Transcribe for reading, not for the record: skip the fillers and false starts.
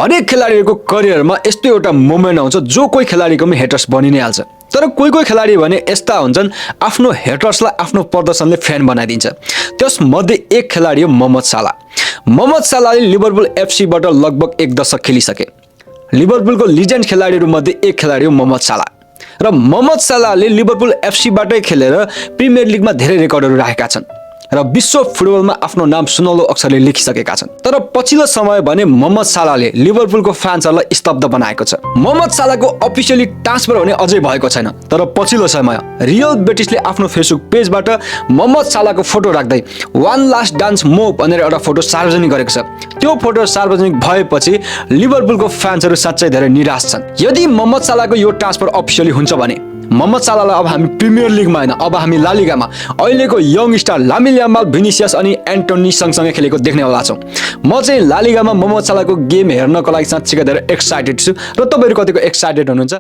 हरेक खेलाडीहरुको करियरमा यस्तो एउटा मोमेन्ट आउँछ जो कोही खेलाडीको पनि हेटर्स बनि नै हाल्छ। तर कोही खेलाडी भने यस्ता हुन्छन् आफ्नो हेटर्सलाई आफ्नो प्रदर्शनले फ्यान बनाइदिन्छ। त्यसमध्ये एक खेलाडी हो मोहम्मद साला। मोहम्मद सालाले लिभरपुल एफसीबाट लगभग 1 दशक खेलिसके। लिभरपुलको लिजेन्ड खेलाडीहरु मध्ये एक खेलाडी हो मोहम्मद साला। र मोहम्मद सालाले लिभरपुल एफसीबाटै खेलेर प्रिमियर लिगमा धेरै रेकर्डहरु राखेका छन् र विश्व फुटबलमा आफ्नो नाम सुनौलो अक्षरले लेखिसकेका छन्। तर पछिल्लो समय भने मोहम्मद सालाले लिभरपुलको फ्यान्सहरुलाई स्तब्ध बनाएको छ। मोहम्मद सालाको अफिसियली ट्रान्सफर भने अझै भएको छैन। तर पछिल्लो समय रियल बेटिसले आफ्नो फेसबुक पेजबाट मोहम्मद सालाको फोटो राख्दै वान लास्ट डान्स मो भनेर एउटा फोटो सार्वजनिक गरेको छ। त्यो फोटो सार्वजनिक भएपछि लिभरपुलको फ्यान्सहरु साच्चै धेरै निराश छन्। यदि मोहम्मद सालाको यो ट्रान्सफर अफिसियली हुन्छ भने मोहम्मद सालालाई अब हामी प्रिमियर लिगमा हैन, अब हामी ला लिगामा अहिलेको यङ स्टार लामिन यामाल, भिनिसियस अनि एन्टोनी सँगसँगै खेलेको देख्नेवाला छौं। म चाहिँ ला लिगामा मोहम्मद सालाको गेम हेर्नको लागि साच्चै धेरै एक्साइटेड छु। र तपाईहरु कतिको एक्साइटेड हुनुहुन्छ?